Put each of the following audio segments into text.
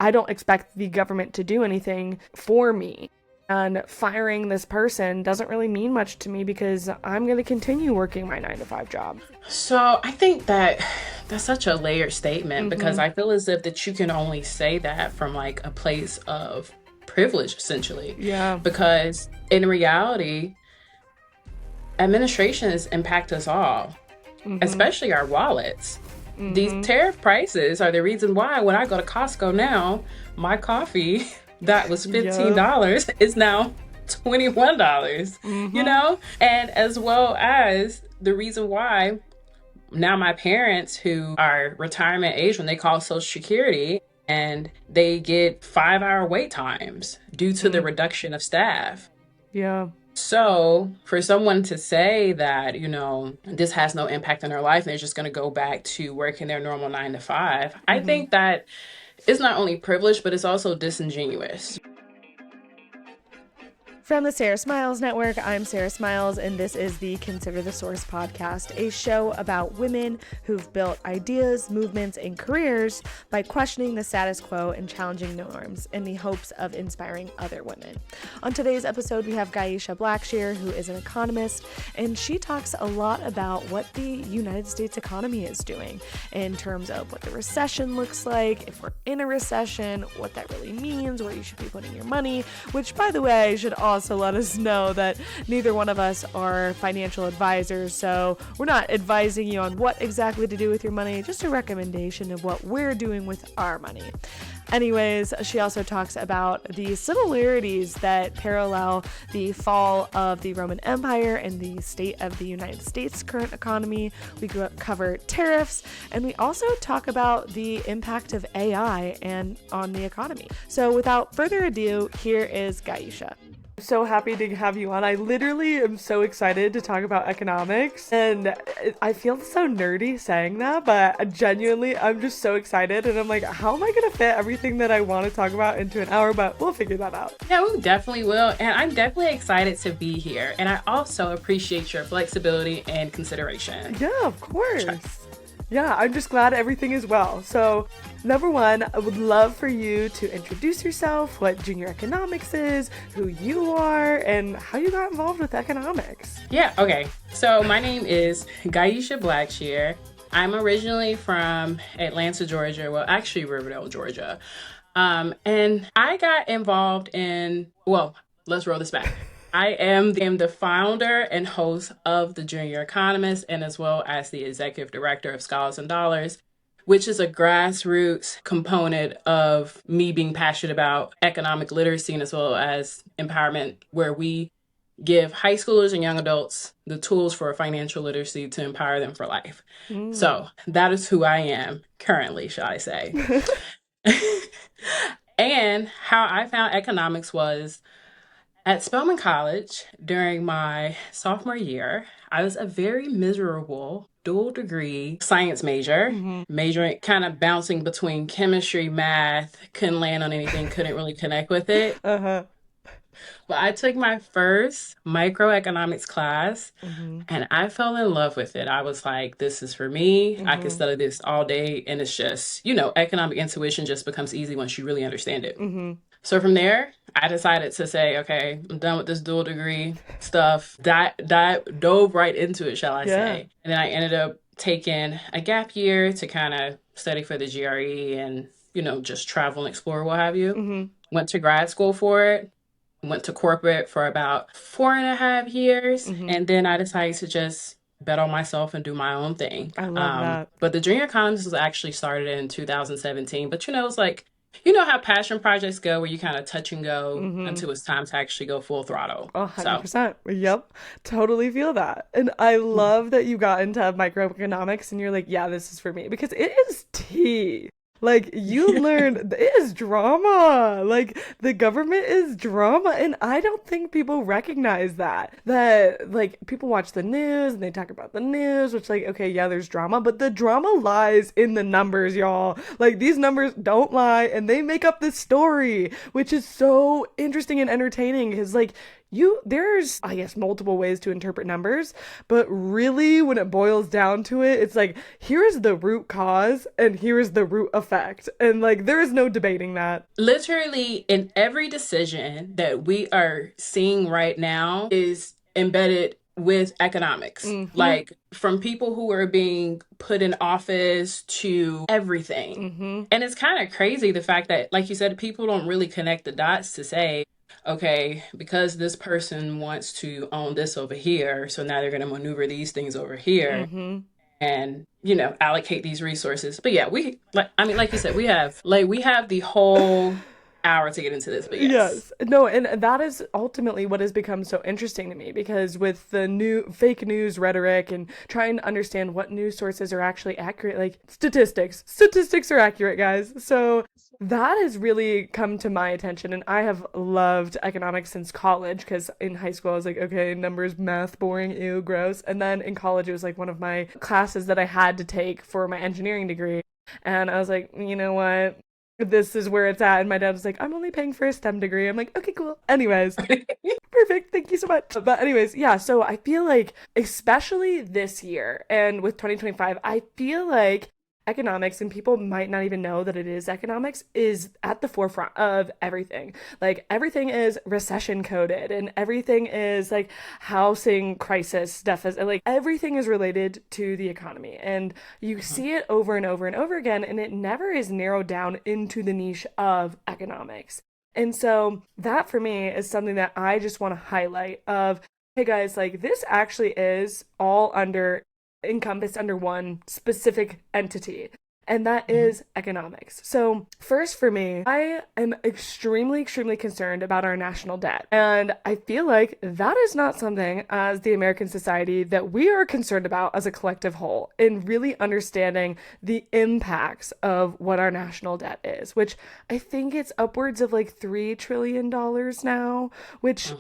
I don't expect the government to do anything for me. And firing this person doesn't really mean much to me because I'm going to continue working my 9 to 5 job. So I think that that's such a layered statement because I feel as if that you can only say that from like a place of privilege, essentially. Yeah. Because in reality, administrations impact us all, especially our wallets. These tariff prices are the reason why when I go to Costco now, my coffee that was $15 is now $21, you know? And as well as the reason why now my parents who are retirement age, when they call Social Security and they get 5-hour wait times due to the reduction of staff. Yeah. So for someone to say that, you know, this has no impact on their life and they're just going to go back to working their normal 9 to 5, I think that it's not only privileged, but it's also disingenuous. From the Sarah Smiles Network, I'm Sarah Smiles, and this is the Consider the Source podcast, a show about women who've built ideas, movements, and careers by questioning the status quo and challenging norms in the hopes of inspiring other women. On today's episode, we have Guyesha Blackshear, who is an economist, and she talks a lot about what the United States economy is doing in terms of what the recession looks like, if we're in a recession, what that really means, where you should be putting your money, which, by the way, should also let us know that neither one of us are financial advisors, so we're not advising you on what exactly to do with your money, just a recommendation of what we're doing with our money. Anyways, she also talks about the similarities that parallel the fall of the Roman Empire and the state of the United States' current economy. We cover tariffs, and we also talk about the impact of AI and on the economy. So without further ado, here is Guyesha. So happy to have you on. I literally am so excited to talk about economics, and I feel so nerdy saying that, but genuinely I'm just so excited, and I'm like, how am I gonna fit everything that I want to talk about into an hour? But we'll figure that out. Yeah, we definitely will, and I'm definitely excited to be here, and I also appreciate your flexibility and consideration. Yeah, of course. Yeah, I'm just glad everything is well. So, number one, I would love for you to introduce yourself, what junior economics is, who you are, and how you got involved with economics. Yeah, okay. So my name is Guyesha Blackshear. I'm originally from Atlanta, Georgia. Well, actually Riverdale, Georgia. And I got involved in, well, let's roll this back. I am the founder and host of the Junior Economist, and as well as the executive director of Scholars and Dollars, which is a grassroots component of me being passionate about economic literacy and as well as empowerment, where we give high schoolers and young adults the tools for financial literacy to empower them for life. So that is who I am currently, shall I say. And how I found economics was at Spelman College during my sophomore year. I was a very miserable dual degree science major, majoring, kind of bouncing between chemistry, math, couldn't land on anything, couldn't really connect with it. But I took my first microeconomics class and I fell in love with it. I was like, this is for me. I can study this all day. And it's just, you know, economic intuition just becomes easy once you really understand it. So from there, I decided to say, okay, I'm done with this dual degree stuff. Dove right into it, shall I say. And then I ended up taking a gap year to kind of study for the GRE and, you know, just travel and explore, what have you. Went to grad school for it. Went to corporate for about 4.5 years. And then I decided to just bet on myself and do my own thing. I love that. But the Junior Economist was actually started in 2017. But, you know, it's like, you know how passion projects go where you kind of touch and go until it's time to actually go full throttle. 100%. Yep. Totally feel that. And I love that you got into microeconomics and you're like, yeah, this is for me, because it is tea. Like, you learned, it is drama. Like, the government is drama. And I don't think people recognize that. That, like, people watch the news and they talk about the news, which, like, okay, yeah, there's drama. But the drama lies in the numbers, y'all. Like, these numbers don't lie. And they make up this story, which is so interesting and entertaining. Because, like, there's, I guess, multiple ways to interpret numbers, but really when it boils down to it, it's like, here's the root cause and here's the root effect. And like, there is no debating that. Literally, in every decision that we are seeing right now is embedded with economics. Like from people who are being put in office to everything. And it's kind of crazy the fact that, like you said, people don't really connect the dots to say, okay, because this person wants to own this over here, so now they're going to maneuver these things over here and, allocate these resources. But yeah, like you said, we have the whole hour to get into this, but yes. No, and that is ultimately what has become so interesting to me, because with the new fake news rhetoric and trying to understand what news sources are actually accurate, like statistics are accurate, guys. So that has really come to my attention, and I have loved economics since college, because in high school I was like, okay, numbers, math, boring, ew, gross. And then in college it was like one of my classes that I had to take for my engineering degree. And I was like, you know what? This is where it's at. And my dad was like, I'm only paying for a STEM degree. I'm like, okay, cool. Anyways, perfect. Thank you so much. But anyways, yeah. So I feel like, especially this year and with 2025, I feel like economics, and people might not even know that it is economics, is at the forefront of everything. Like everything is recession coded, and everything is like housing crisis deficit. Like everything is related to the economy, and you see it over and over and over again, and it never is narrowed down into the niche of economics. And so that for me is something that I just want to highlight of, hey guys, like this actually is all encompassed under one specific entity, and that is economics. So first, for me, I am extremely concerned about our national debt, and I feel like that is not something as the American society that we are concerned about as a collective whole, in really understanding the impacts of what our national debt is, which I think it's upwards of like $3 trillion now, which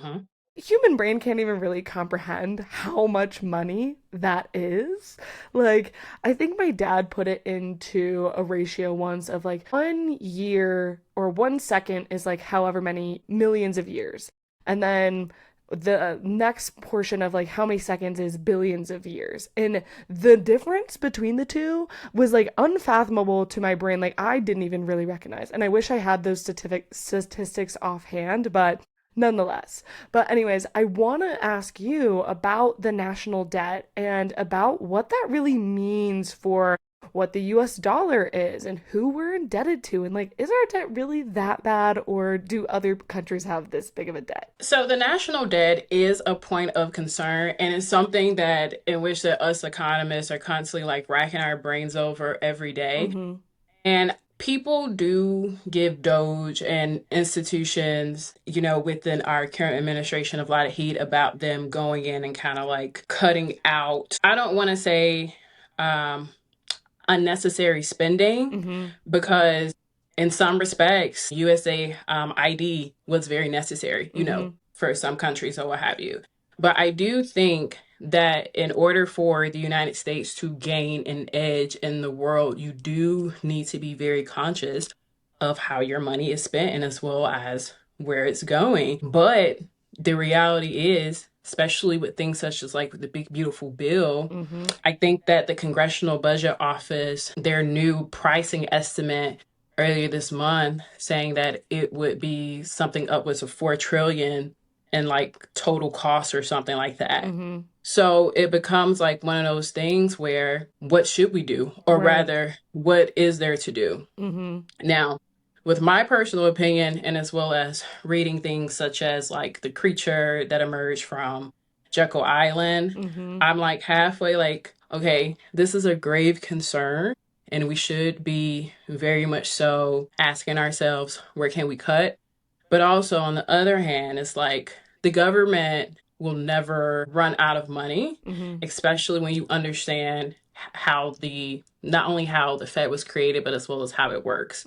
human brain can't even really comprehend how much money that is. Like, I think my dad put it into a ratio once of like 1 year or 1 second is like however many millions of years. And then the next portion of like how many seconds is billions of years. And the difference between the two was like unfathomable to my brain. Like, I didn't even really recognize. And I wish I had those statistics offhand, but nonetheless. But anyways, I want to ask you about the national debt and about what that really means for what the US dollar is and who we're indebted to. And like, is our debt really that bad, or do other countries have this big of a debt? So the national debt is a point of concern, and it's something that in which that us economists are constantly like racking our brains over every day. And people do give Doge and institutions, within our current administration, a lot of heat about them going in and kind of like cutting out, I don't want to say unnecessary spending, because in some respects, USA ID was very necessary, for some countries or what have you. But I do think that in order for the United States to gain an edge in the world, you do need to be very conscious of how your money is spent and as well as where it's going. But the reality is, especially with things such as like the big beautiful bill, I think that the Congressional Budget Office, their new pricing estimate earlier this month, saying that it would be something upwards of 4 trillion in like total cost or something like that. So it becomes like one of those things where what should we do? Or rather, what is there to do? Now, with my personal opinion, and as well as reading things such as like the creature that emerged from Jekyll Island, I'm like halfway like, okay, this is a grave concern. And we should be very much so asking ourselves, where can we cut? But also on the other hand, it's like the government will never run out of money, especially when you understand not only how the Fed was created, but as well as how it works.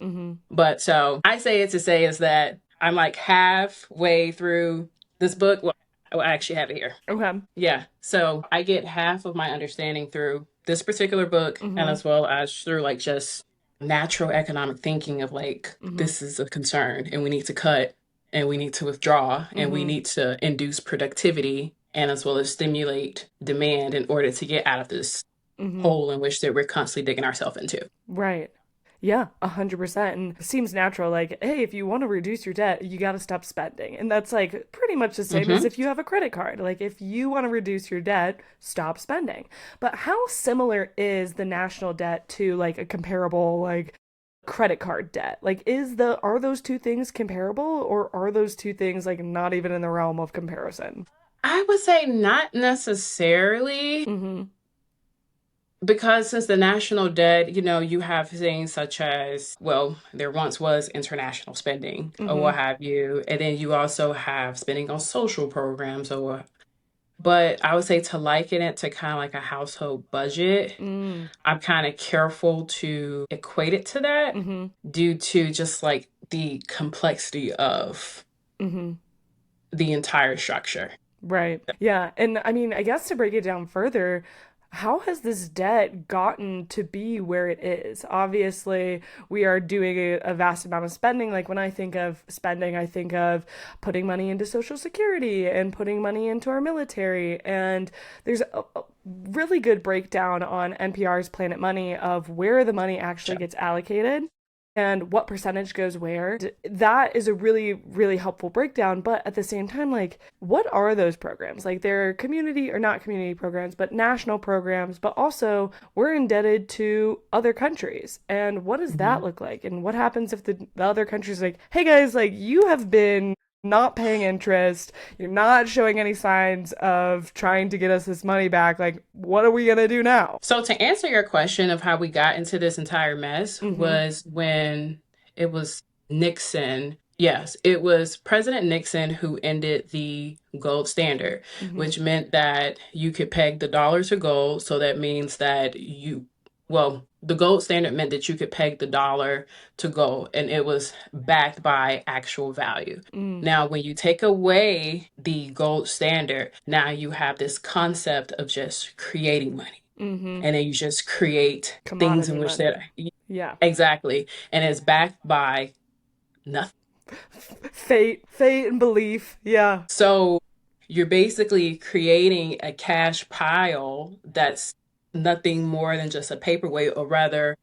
But so I say it to say is that I'm like halfway through this book. Well, I actually have it here. Okay. Yeah. So I get half of my understanding through this particular book, and as well as through like just natural economic thinking of like, this is a concern and we need to cut. and we need to withdraw, and we Mm-hmm. need to induce productivity and as well as stimulate demand in order to get out of this Mm-hmm. hole in which that we're constantly digging ourselves into. Right. Yeah, 100%. And it seems natural. Like, hey, if you want to reduce your debt, you got to stop spending. And that's like pretty much the same as Hmm. if you have a credit card. Like, if you want to reduce your debt, stop spending. But how similar is the national debt to like a comparable, like, credit card debt? Like, are those two things comparable, or are those two things like not even in the realm of comparison? I would say not necessarily. Mm-hmm. Because since the national debt, you have things such as, well, there once was international spending or Mm-hmm. what have you. And then you also have spending on social programs but I would say to liken it to kind of like a household budget, Mm. I'm kind of careful to equate it to that Mm-hmm. due to just like the complexity of Mm-hmm. the entire structure. Right. Yeah. And I mean, I guess to break it down further, how has this debt gotten to be where it is? Obviously, we are doing a vast amount of spending. Like when I think of spending, I think of putting money into Social Security and putting money into our military. And there's a really good breakdown on NPR's Planet Money of where the money actually gets allocated and what percentage goes where. That is a really, really helpful breakdown. But at the same time, like, what are those programs? Like, they're community or not community programs, but national programs. But also, we're indebted to other countries. And what does that Mhm. look like? And what happens if the other countries like, hey guys, like, you have been not paying interest, you're not showing any signs of trying to get us this money back. Like, what are we gonna do now? So to answer your question of how we got into this entire mess Mm-hmm. was when it was Nixon. Yes, it was President Nixon who ended the gold standard, Mm-hmm. which meant that you could peg the dollar to gold. So that means that well, the gold standard meant that you could peg the dollar to gold and it was backed by actual value. Mm. Now, when you take away the gold standard, now you have this concept of just creating money. Mm-hmm. And then you just create things in Commodity which that money. Yeah. exactly, and it's backed by nothing. Fate and belief. Yeah. So you're basically creating a cash pile that's nothing more than just a paperweight, or rather,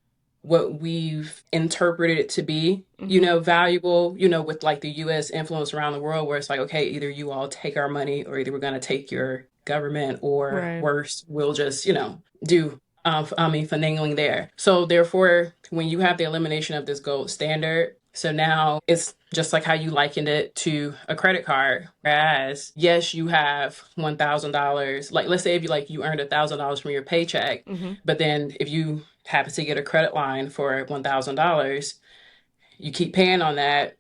what we've interpreted it to be, Mm-hmm. valuable, with like the US influence around the world, where it's like, okay, either you all take our money, or either we're going to take your government, or Right. worse, we'll just, do, finagling there. So therefore, when you have the elimination of this gold standard, so now it's just like how you likened it to a credit card. Whereas, yes, you have $1,000. Like, let's say if you earned $1,000 from your paycheck, Mm-hmm. but then if you happen to get a credit line for $1,000, you keep paying on that,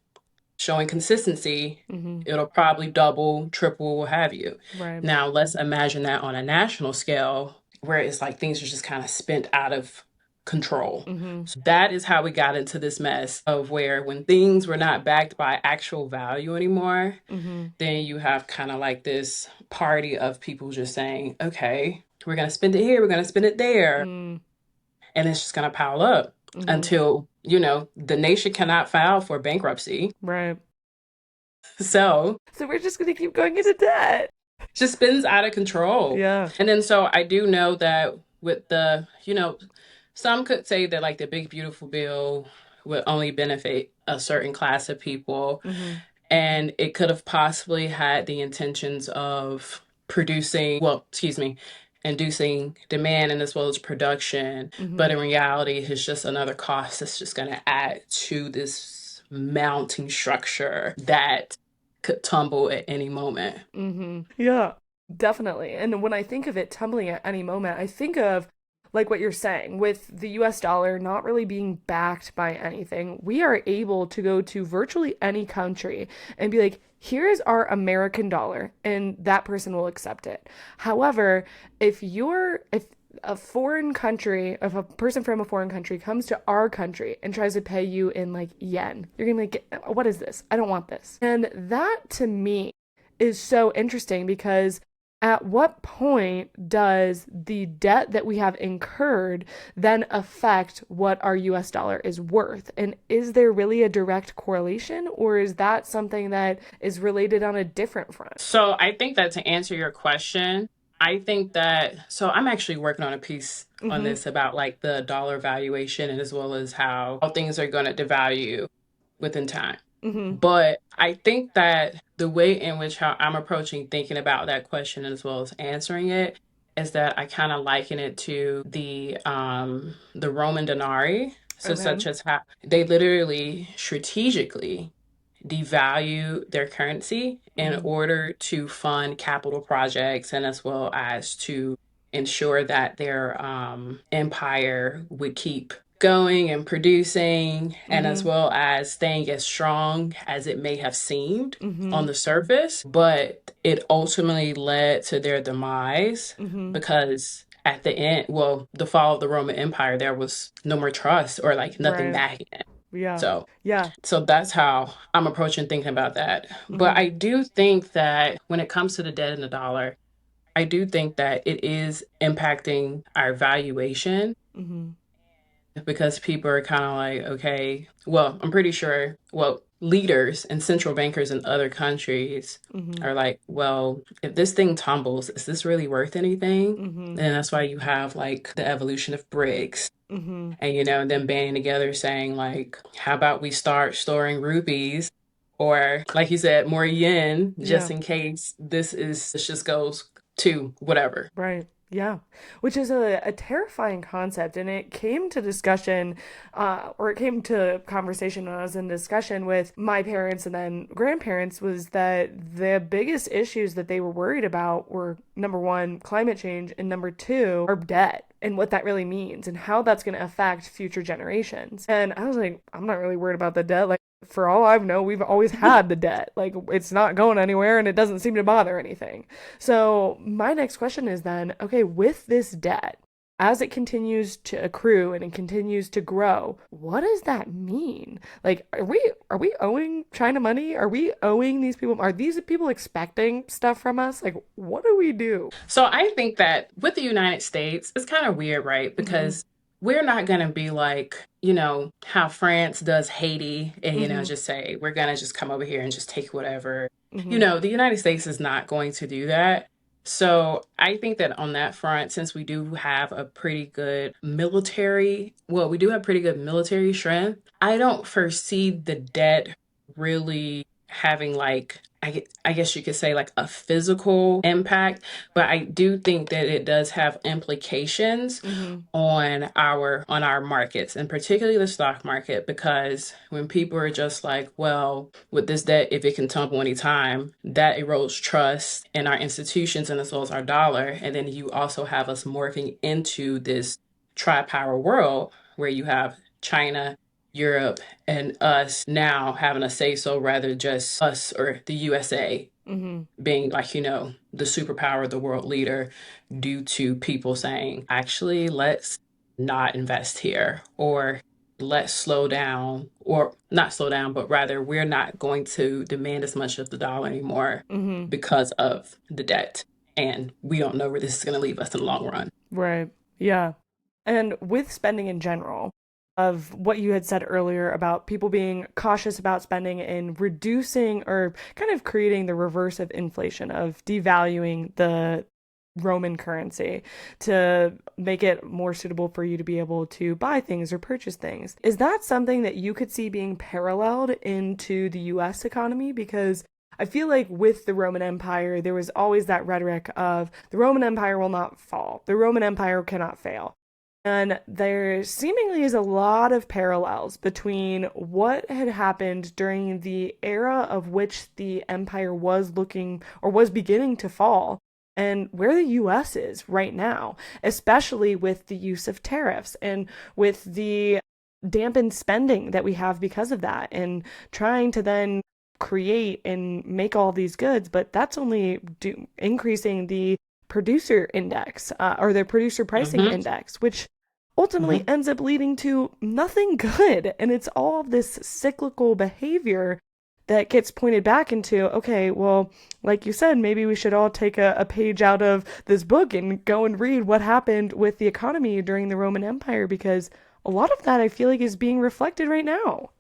showing consistency, Mm-hmm. it'll probably double, triple, what have you. Right. Now, let's imagine that on a national scale where it's like things are just kind of spent out of control. Mm-hmm. So that is how we got into this mess of where when things were not backed by actual value anymore, Mm-hmm. then you have kind of like this party of people just saying, okay, we're going to spend it here, we're going to spend it there. Mm. And it's just going to pile up Mm-hmm. until, the nation cannot file for bankruptcy. Right. So So we're just gonna keep going into debt. just spins out of control. Yeah. And then so I do know that with some could say that like the big beautiful bill would only benefit a certain class of people. Mm-hmm. And it could have possibly had the intentions of inducing demand and as well as production. Mm-hmm. But in reality, it's just another cost that's just going to add to this mounting structure that could tumble at any moment. Mm-hmm. Yeah. Definitely. And when I think of it tumbling at any moment, I think of like what you're saying with the US dollar not really being backed by anything. We are able to go to virtually any country and be like, here is our American dollar, and that person will accept it. However, if a foreign country, if a person from a foreign country comes to our country and tries to pay you in like yen, you're gonna be like, what is this? I don't want this. And that to me is so interesting because At what point does the debt that we have incurred then affect what our US dollar is worth? And is there really a direct correlation, or is that something that is related on a different front? So I think that to answer your question, I think that, so I'm actually working on a piece on Mm-hmm. this about like the dollar valuation and as well as how things are going to devalue within time. Mm-hmm. But I think that the way in which how I'm approaching thinking about that question as well as answering it is that I kind of liken it to the Roman denarii. So Okay. such as how they literally strategically devalue their currency in Mm-hmm. order to fund capital projects and as well as to ensure that their empire would keep going and producing and as Mm-hmm. well as staying as strong as it may have seemed Mm-hmm. on the surface, but it ultimately led to their demise Mm-hmm. because at the end, well, the fall of the Roman Empire, there was no more trust or like nothing Right. backing it. Yeah. So Yeah. so that's how I'm approaching thinking about that. Mm-hmm. But I do think that when it comes to the debt and the dollar, I do think that it is impacting our valuation Mm-hmm. because people are kind of like, okay, well, I'm pretty sure, well, leaders and central bankers in other countries Mm-hmm. are like, well, if this thing tumbles, is this really worth anything? Mm-hmm. And that's why you have like the evolution of BRICS Mm-hmm. and them banding together saying like, how about we start storing rupees or like you said, more yen just Yeah. in case this just goes to whatever. Right. Yeah. Which is a terrifying concept. And it came to discussion, or it came to conversation when I was in discussion with my parents and then grandparents, was that the biggest issues that they were worried about were number one, climate change, and number two, our debt and what that really means and how that's going to affect future generations. And I was like, I'm not really worried about the debt. Like, for all I know, we've always had the debt. Like, it's not going anywhere and it doesn't seem to bother anything. So, my next question is then, okay, with this debt, as it continues to accrue and it continues to grow, what does that mean? Like, are we owing China money? Are we owing these people? Are these people expecting stuff from us? Like, what do we do? So I think that with the United States, it's kind of weird, right? Mm-hmm. Because we're not going to be like, how France does Haiti and, Mm-hmm. just say, we're going to just come over here and just take whatever. Mm-hmm. The United States is not going to do that. So I think that on that front, since we do have a pretty good military, well, we do have pretty good military strength, I don't foresee the debt really having like, I guess you could say like a physical impact, but I do think that it does have implications Mm-hmm. on our markets and particularly the stock market because when people are just like, well, with this debt, if it can tumble anytime, that erodes trust in our institutions and as well as our dollar. And then you also have us morphing into this tri-power world where you have China, Europe, and us now having a say so rather just us or the USA Mm-hmm. being like, the superpower, the world leader, due to people saying, actually, let's not invest here or let's slow down or not slow down, but rather we're not going to demand as much of the dollar anymore Mm-hmm. because of the debt. And we don't know where this is going to leave us in the long run. Right. Yeah. And with spending in general, of what you had said earlier about people being cautious about spending and reducing or kind of creating the reverse of inflation, of devaluing the Roman currency to make it more suitable for you to be able to buy things or purchase things. Is that something that you could see being paralleled into the US economy? Because I feel like with the Roman Empire, there was always that rhetoric of the Roman Empire will not fall, the Roman Empire cannot fail. And there seemingly is a lot of parallels between what had happened during the era of which the empire was looking or was beginning to fall and where the US is right now, especially with the use of tariffs and with the dampened spending that we have because of that, and trying to then create and make all these goods, but that's only increasing the producer index or the producer pricing Mm-hmm. index, which ultimately Mm-hmm. ends up leading to nothing good. And it's all this cyclical behavior that gets pointed back into, okay, well, like you said, maybe we should all take a page out of this book and go and read what happened with the economy during the Roman Empire, because a lot of that I feel like is being reflected right now.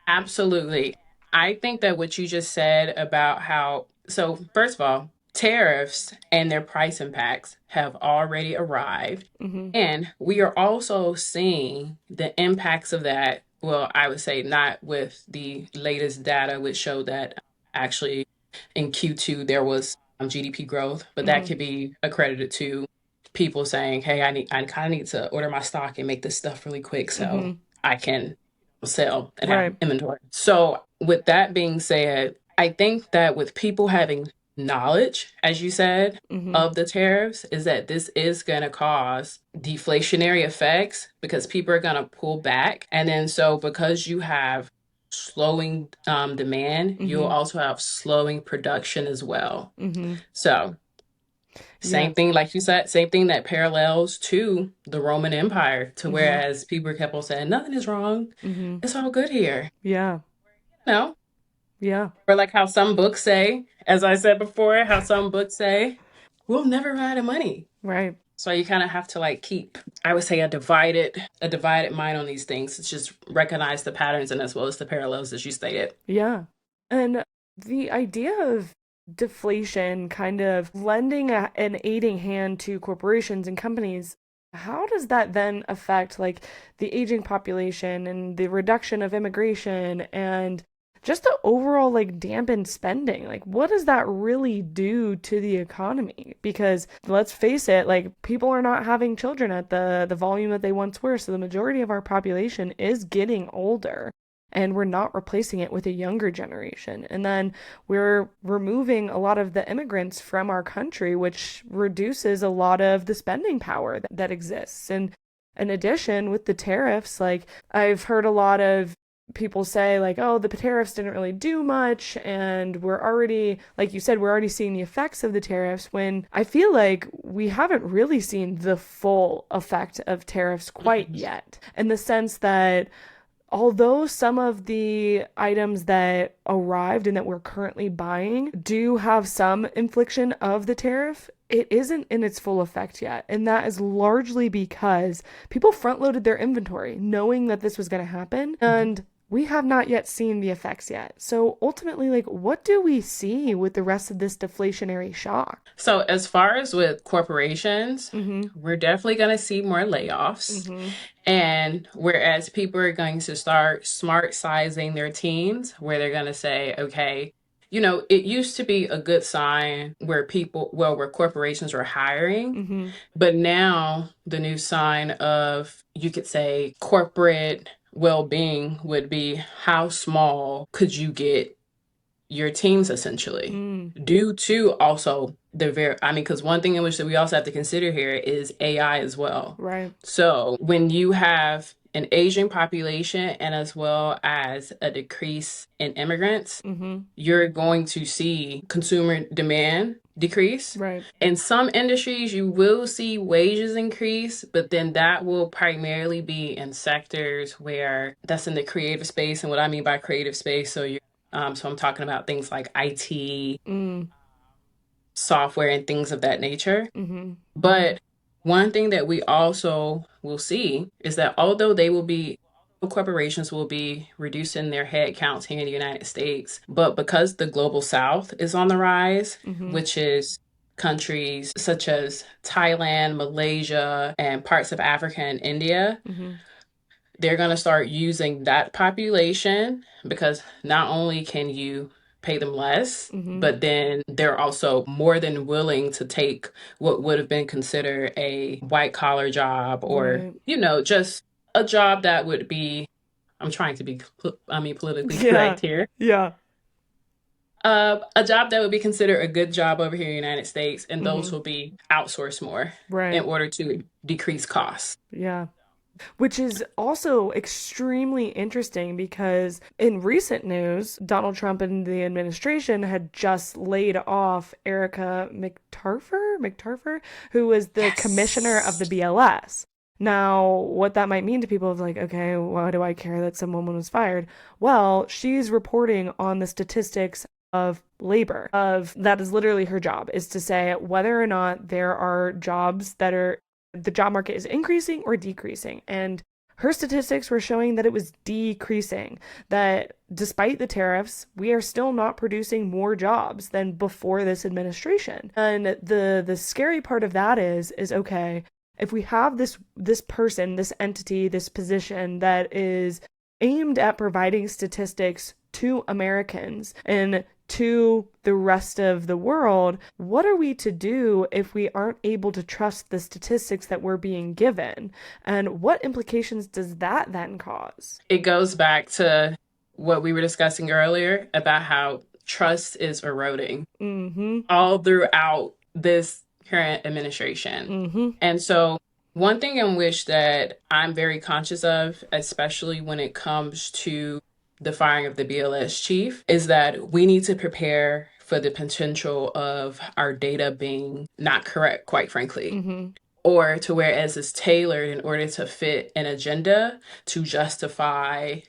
Absolutely. I think that what you just said about how, so first of all, tariffs and their price impacts have already arrived. Mm-hmm. And we are also seeing the impacts of that. Well, I would say not with the latest data, which showed that actually in Q2 there was GDP growth, but that Mm-hmm. could be accredited to people saying, "Hey, I kind of need to order my stock and make this stuff really quick so Mm-hmm. I can sell and have Right. inventory." So, with that being said, I think that with people having knowledge, as you said, Mm-hmm. of the tariffs, is that this is going to cause deflationary effects because people are going to pull back. And then, so because you have slowing demand, you'll Mm-hmm. also have slowing production as well. Mm-hmm. So, Yeah. same thing, like you said, same thing that parallels to the Roman Empire, to Mm-hmm. whereas people kept on saying, nothing is wrong, Mm-hmm. it's all good here. Yeah. No, Yeah. or like how some books say, as I said before, how some books say, we'll never run out of money. Right. So you kind of have to like keep, I would say, a divided mind on these things. It's just recognize the patterns and as well as the parallels as you stated. Yeah. And the idea of deflation kind of lending an aiding hand to corporations and companies, how does that then affect like the aging population and the reduction of immigration and just the overall like dampened spending? Like what does that really do to the economy? Because let's face it, like people are not having children at the volume that they once were, so the majority of our population is getting older and we're not replacing it with a younger generation. And then we're removing a lot of the immigrants from our country, which reduces a lot of the spending power that exists. And in addition, with the tariffs, like I've heard a lot of people say like, oh, the tariffs didn't really do much and we're already, like you said, we're already seeing the effects of the tariffs, when I feel like we haven't really seen the full effect of tariffs quite Mhm. yet, in the sense that although some of the items that arrived and that we're currently buying do have some infliction of the tariff, it isn't in its full effect yet. And that is largely because people front loaded their inventory knowing that this was going to happen. And we have not yet seen the effects yet. So ultimately, like, what do we see with the rest of this deflationary shock? So, as far as with corporations, Mm-hmm. we're definitely going to see more layoffs. Mm-hmm. And whereas people are going to start smart sizing their teams, where they're going to say, okay, it used to be a good sign where where corporations were hiring, Mm-hmm. but now the new sign of, you could say, corporate well-being would be how small could you get your teams essentially, Mm. due to also I mean, because one thing in which that we also have to consider here is AI as well. Right. So when you have an aging population and as well as a decrease in immigrants, Mm-hmm. you're going to see consumer demand decrease. Right. In some industries, you will see wages increase, but then that will primarily be in sectors where that's in the creative space. And what I mean by creative space, so I'm talking about things like IT, Mm. software, and things of that nature. Mm-hmm. But one thing that we also will see is that corporations will be reducing their head counts here in the United States, but because the global south is on the rise, Mm-hmm. which is countries such as Thailand, Malaysia, and parts of Africa and India, Mm-hmm. they're going to start using that population because not only can you pay them less, Mm-hmm. but then they're also more than willing to take what would have been considered a white collar job, or, Right. just a job that would be, I'm trying to be, politically Yeah. correct here. Yeah. A job that would be considered a good job over here in the United States, and those Mm-hmm. will be outsourced more in Right. order to decrease costs. Yeah. Which is also extremely interesting because in recent news, Donald Trump and the administration had just laid off Erica McTarfer, who was the commissioner of the Yes. BLS. Now, what that might mean to people is like, okay, why do I care that some woman was fired? Well, she's reporting on the statistics of labor, of that is literally her job, is to say whether or not there are jobs that are the job market is increasing or decreasing. And her statistics were showing that it was decreasing, that despite the tariffs, we are still not producing more jobs than before this administration. And the scary part of that is okay, if we have this person, this entity, this position that is aimed at providing statistics to Americans and to the rest of the world, what are we to do if we aren't able to trust the statistics that we're being given? And what implications does that then cause? It goes back to what we were discussing earlier about how trust is eroding all throughout this current administration. And so one thing in which that I'm very conscious of, especially when it comes to the firing of the BLS chief, is that we need to prepare for the potential of our data being not correct, quite frankly. Or to whereas it's tailored in order to fit an agenda to justify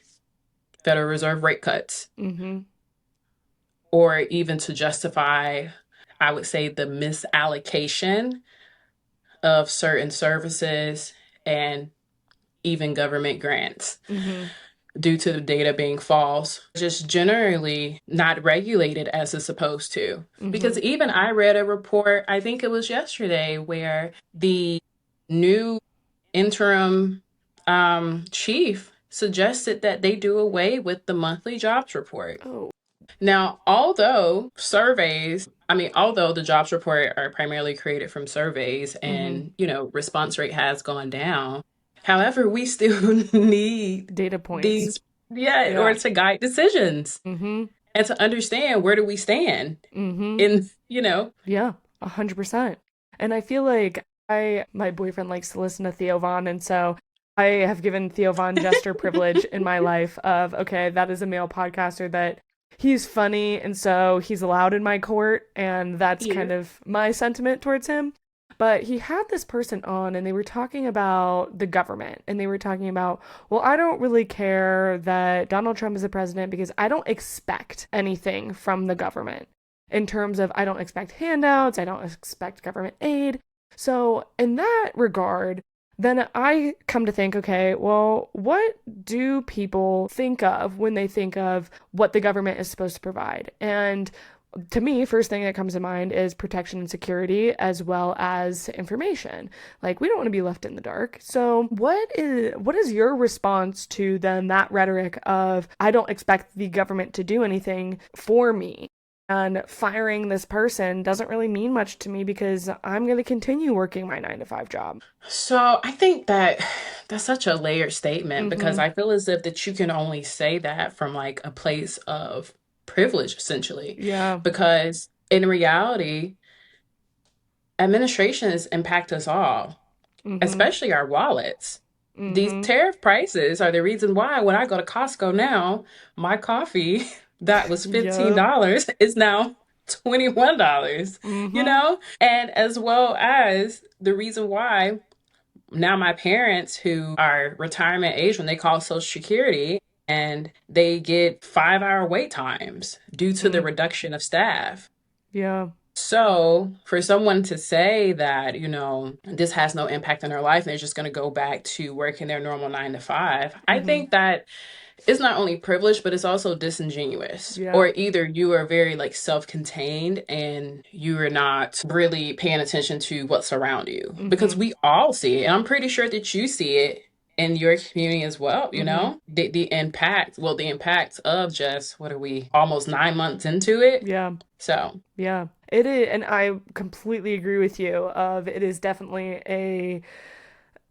Federal Reserve rate cuts, or even to justify, I would say, the misallocation of certain services and even government grants due to the data being false, just generally not regulated as it's supposed to. Because even I read a report, I think it was yesterday, where the new interim chief suggested that they do away with the monthly jobs report. Now, although the jobs report are primarily created from surveys and, response rate has gone down, however, we still need data points. In order to guide decisions and to understand where do we stand in. Yeah, 100%. And I feel like my boyfriend likes to listen to Theo Von, and so I have given Theo Von gesture privilege in my life of, okay, that is a male podcaster that he's funny, and so he's allowed in my court, and that's kind of my sentiment towards him. But he had this person on, and they were talking about the government, and they were talking about, well, I don't really care that Donald Trump is the president because I don't expect anything from the government in terms of I don't expect handouts, I don't expect government aid. So in that regard, then I come to think, okay, well, what do people think of when they think of what the government is supposed to provide? And to me, first thing that comes to mind is protection and security, as well as information. Like, we don't want to be left in the dark. So what is your response to then that rhetoric of, I don't expect the government to do anything for me? And firing this person doesn't really mean much to me because I'm going to continue working my 9-to-5 job. So I think that's such a layered statement, because I feel as if that you can only say that from like a place of privilege, essentially. Yeah. Because in reality, administrations impact us all, especially our wallets. These tariff prices are the reason why when I go to Costco now, my coffee that was $15 is now $21, and as well as the reason why now my parents, who are retirement age, when they call Social Security, and they get 5-hour wait times due to the reduction of staff. Yeah. So for someone to say that, this has no impact on their life and they're just going to go back to working their normal 9-to-5, I think that it's not only privileged, but it's also disingenuous. Yeah. Or either you are very like self-contained and you are not really paying attention to what's around you, because we all see it. And I'm pretty sure that you see it in your community as well, the impact of just, what are we, almost 9 months into it? Yeah. So. Yeah, it is. And I completely agree with you of it is definitely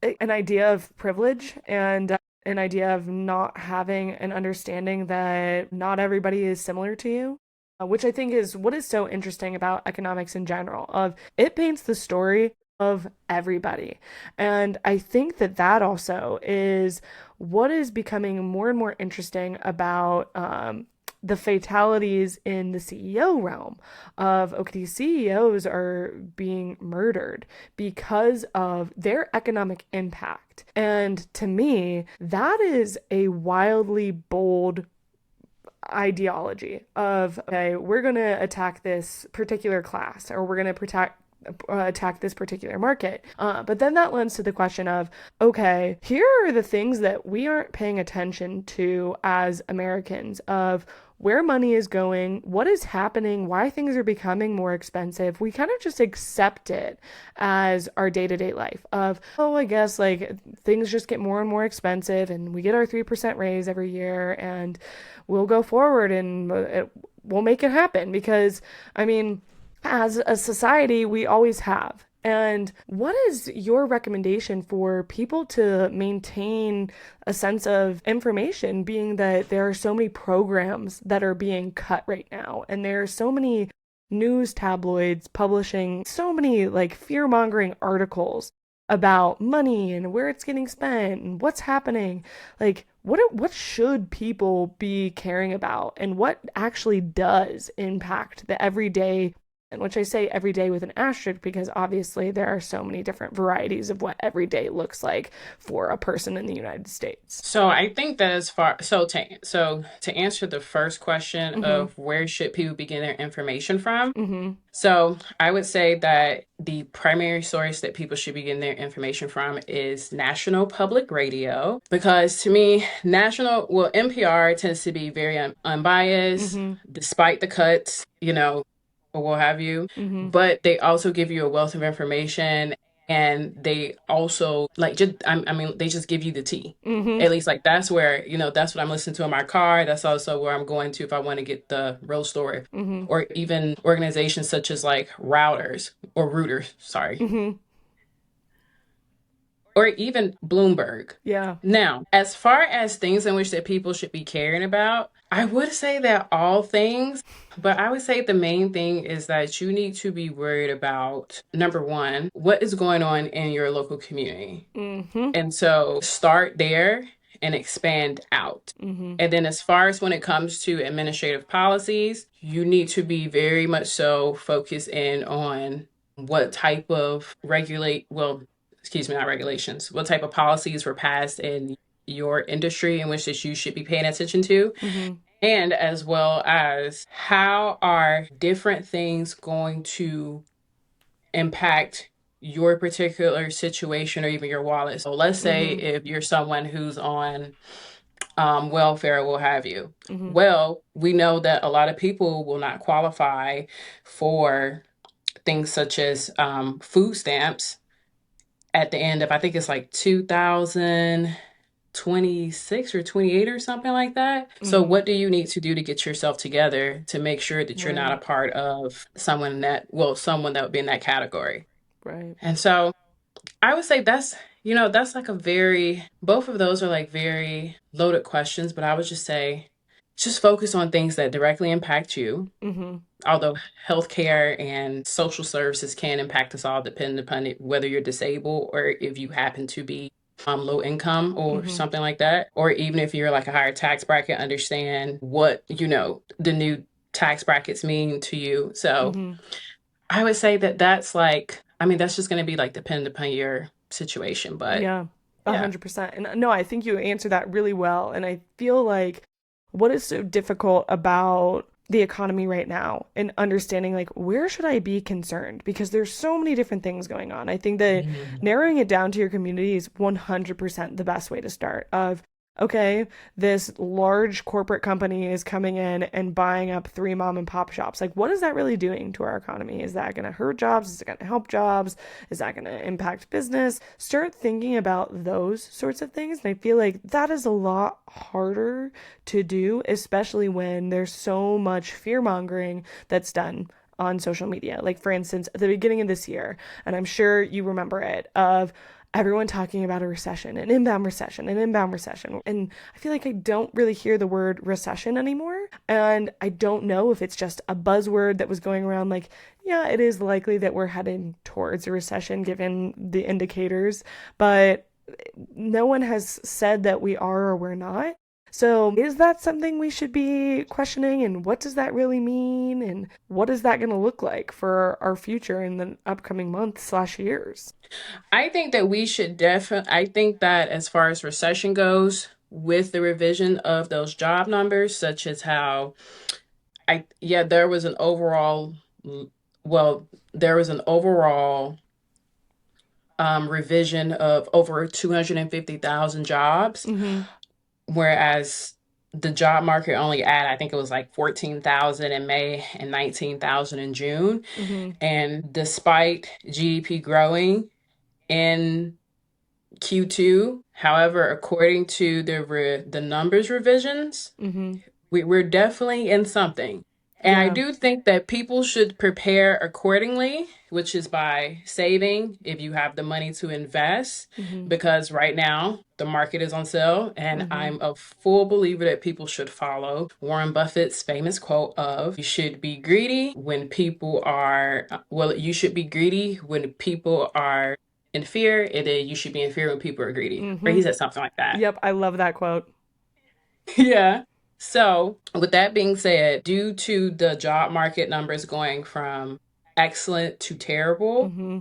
an idea of privilege and an idea of not having an understanding that not everybody is similar to you, which I think is what is so interesting about economics in general, of it paints the story of everybody. And I think that also is what is becoming more and more interesting about the fatalities in the CEO realm of, okay, these CEOs are being murdered because of their economic impact. And to me, that is a wildly bold ideology of, okay, we're going to attack this particular class, or we're going to attack this particular market. But then that lends to the question of, okay, here are the things that we aren't paying attention to as Americans, of where money is going, what is happening, why things are becoming more expensive. We kind of just accept it as our day-to-day life of, oh, I guess like things just get more and more expensive and we get our 3% raise every year and we'll go forward and we'll make it happen because, I mean, as a society, we always have. And what is your recommendation for people to maintain a sense of information, being that there are so many programs that are being cut right now, and there are so many news tabloids publishing so many like fear-mongering articles about money and where it's getting spent and what's happening? Like, what should people be caring about, and what actually does impact the everyday, and which I say every day with an asterisk because obviously there are so many different varieties of what every day looks like for a person in the United States. So I think that to answer the first question of where should people be getting their information from, so I would say that the primary source that people should be getting their information from is National Public Radio, because to me, NPR tends to be very unbiased, despite the cuts, or what have you. But they also give you a wealth of information, and they also they just give you the tea. At least like that's where, that's what I'm listening to in my car. That's also where I'm going to if I want to get the real story. Or even organizations such as like Reuters, sorry. Or even Bloomberg. Yeah. Now, as far as things in which that people should be caring about, I would say that all things, but I would say the main thing is that you need to be worried about, number one, what is going on in your local community. And so start there and expand out. And then as far as when it comes to administrative policies, you need to be very much so focused in on what type of not regulations, what type of policies were passed in your industry in which that you should be paying attention to. And as well as how are different things going to impact your particular situation or even your wallet. So let's say if you're someone who's on welfare, what have you. Well, we know that a lot of people will not qualify for things such as food stamps at the end of, I think it's like 2026 or 28 or something like that. So what do you need to do to get yourself together to make sure that you're not a part of someone that would be in that category? Right. And so I would say that's like both of those are like very loaded questions, but I would just say, just focus on things that directly impact you. Although healthcare and social services can impact us all, depending upon whether you're disabled or if you happen to be low income or something like that, or even if you're like a higher tax bracket, understand what the new tax brackets mean to you. So I would say that's just going to be like dependent upon your situation, but yeah, 100%. And no, I think you answered that really well. And I feel like what is so difficult about the economy right now and understanding like where should I be concerned, because there's so many different things going on. I think that narrowing it down to your community is 100% the best way to start. Of, okay, this large corporate company is coming in and buying up 3 mom and pop shops. Like, what is that really doing to our economy? Is that going to hurt jobs? Is it going to help jobs? Is that going to impact business? Start thinking about those sorts of things. And I feel like that is a lot harder to do, especially when there's so much fear mongering that's done on social media. Like, for instance, at the beginning of this year, and I'm sure you remember it, of everyone talking about a recession, an inbound recession, an inbound recession. And I feel like I don't really hear the word recession anymore. And I don't know if it's just a buzzword that was going around like, yeah, it is likely that we're heading towards a recession given the indicators, but no one has said that we are or we're not. So is that something we should be questioning? And what does that really mean? And what is that going to look like for our future in the upcoming months/years? I think that we should definitely, I think that as far as recession goes, with the revision of those job numbers, such as how yeah, there was an overall, well, there was an overall revision of over 250,000 jobs, Mm-hmm. whereas the job market only added, I think it was like 14,000 in May and 19,000 in June. Mm-hmm. And despite GDP growing in Q2, however, according to the numbers revisions, Mm-hmm. we're definitely in something. And I Yeah. do think that people should prepare accordingly, which is by saving if you have the money to invest, Mm-hmm. because right now the market is on sale. And Mm-hmm. I'm a full believer that people should follow Warren Buffett's famous quote of, you should be greedy when people are, well, you should be greedy when people are in fear, and then you should be in fear when people are greedy. Or Mm-hmm. he said something like that. Yep, I love that quote. Yeah. So, with that being said, due to the job market numbers going from excellent to terrible, Mm-hmm.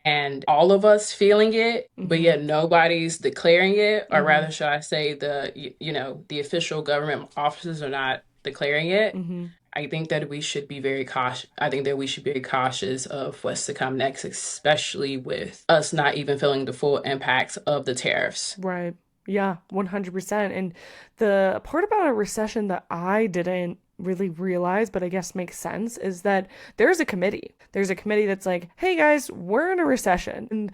and all of us feeling it, but Mm-hmm. yet nobody's declaring it, or Mm-hmm. rather, should I say, the official government offices are not declaring it. Mm-hmm. I think that we should be very cautious. I think that we should be very cautious of what's to come next, especially with us not even feeling the full impacts of the tariffs. Right. Yeah, 100%. And the part about a recession that I didn't really realize, but I guess makes sense, is that there's a committee. There's a committee that's like, hey guys, we're in a recession. And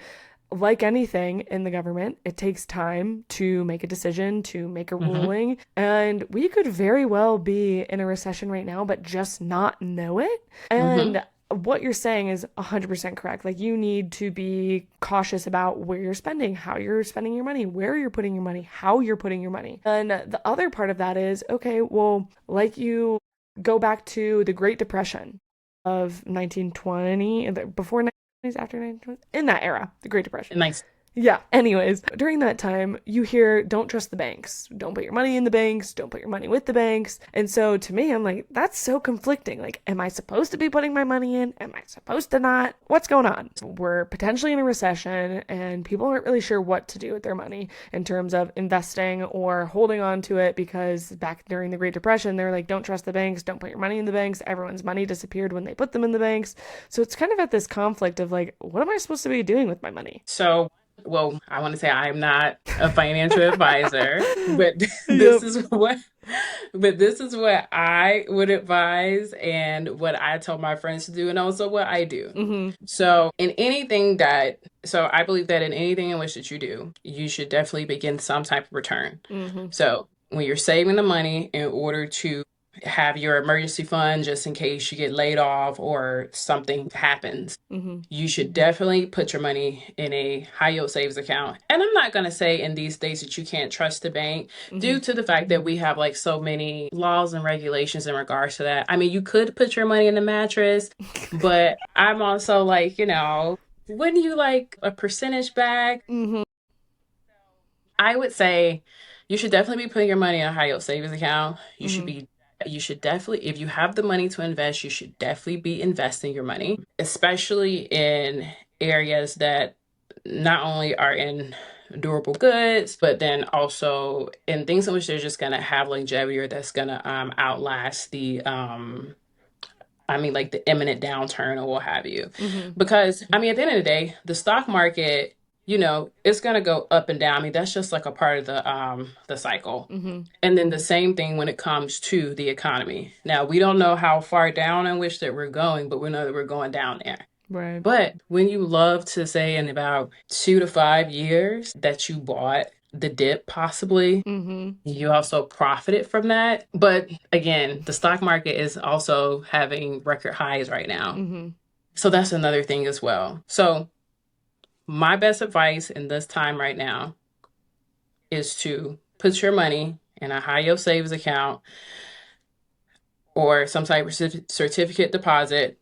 like anything in the government, it takes time to make a decision, to make a Hmm. ruling. And we could very well be in a recession right now, but just not know it. Hmm. And what you're saying is 100% correct. Like, you need to be cautious about where you're spending, how you're spending your money, where you're putting your money, how you're putting your money. And the other part of that is, okay, well, like, you go back to the Great Depression of 1920, before 1920s, after 1920s, in that era, the Great Depression. Nice. Yeah. Anyways, during that time, you hear, don't trust the banks. Don't put your money in the banks. Don't put your money with the banks. And so to me, I'm like, that's so conflicting. Like, am I supposed to be putting my money in? Am I supposed to not? What's going on? We're potentially in a recession and people aren't really sure what to do with their money in terms of investing or holding on to it, because back during the Great Depression, they're like, don't trust the banks. Don't put your money in the banks. Everyone's money disappeared when they put them in the banks. So it's kind of at this conflict of like, what am I supposed to be doing with my money? So, well, I want to say I'm not a financial advisor, but this Yep. is what this is what I would advise and what I tell my friends to do, and also what I do. Mm-hmm. So I believe that in anything in which that you do, you should definitely begin some type of return. Mm-hmm. So when you're saving the money in order to have your emergency fund just in case you get laid off or something happens, Mm-hmm. you should definitely put your money in a high yield savings account. And I'm not going to say in these days that you can't trust the bank, Mm-hmm. due to the fact that we have like so many laws and regulations in regards to that. I mean, you could put your money in the mattress, but I'm also like, wouldn't you like a percentage back? Mm-hmm. I would say you should definitely be putting your money in a high yield savings account. Mm-hmm. You should definitely, if you have the money to invest, you should definitely be investing your money, especially in areas that not only are in durable goods, but then also in things in which they're just gonna have longevity, or that's gonna outlast like the imminent downturn or what have you. Mm-hmm. Because, I mean, at the end of the day, the stock market, it's going to go up and down. I mean, that's just like a part of the cycle. Mm-hmm. And then the same thing when it comes to the economy. Now, we don't know how far down in which that we're going, but we know that we're going down there. Right. But when you love to say in about 2 to 5 years that you bought the dip, possibly, Mm-hmm. you also profited from that. But again, the stock market is also having record highs right now. Mm-hmm. So that's another thing as well. So my best advice in this time right now is to put your money in a high yield savings account or some type of certificate deposit,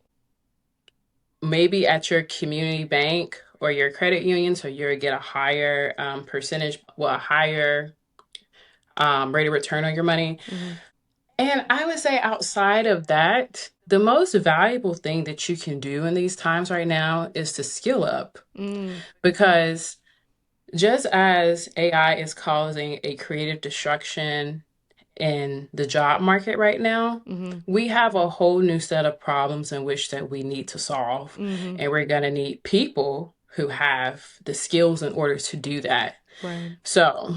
maybe at your community bank or your credit union, so you get a higher percentage, well, a higher rate of return on your money. Mm-hmm. And I would say outside of that, the most valuable thing that you can do in these times right now is to skill up. Mm. Because just as AI is causing a creative destruction in the job market right now, Mm-hmm. we have a whole new set of problems in which that we need to solve. Mm-hmm. And we're going to need people who have the skills in order to do that. Right. So,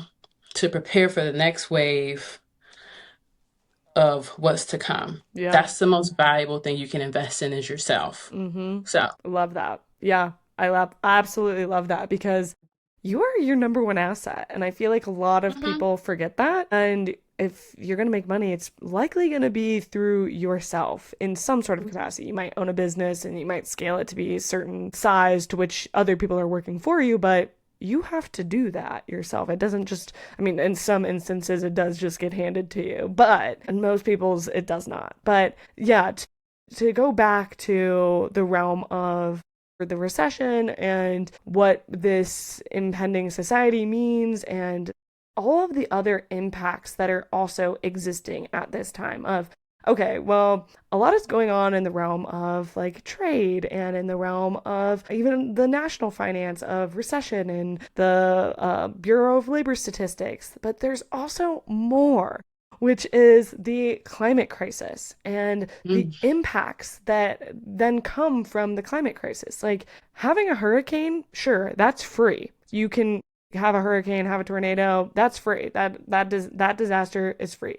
to prepare for the next wave of what's to come, Yeah. that's the most valuable thing you can invest in is yourself. Mm-hmm. So, Love that. Yeah. Absolutely love that because you are your number one asset. And I feel like a lot of mhm, people forget that. And if you're going to make money, it's likely going to be through yourself in some sort of capacity. You might own a business and you might scale it to be a certain size to which other people are working for you, but you have to do that yourself. It doesn't just, I mean, in some instances, it does just get handed to you, but in most people's, it does not. But yeah, to go back to the realm of the recession and what this impending society means and all of the other impacts that are also existing at this time of okay, well, a lot is going on in the realm of like trade and in the realm of even the national finance of recession and the Bureau of Labor Statistics, but there's also more, which is the climate crisis and the mm, impacts that then come from the climate crisis. Like having a hurricane, sure, that's free. You can have a hurricane, have a tornado, that's free. That disaster is free.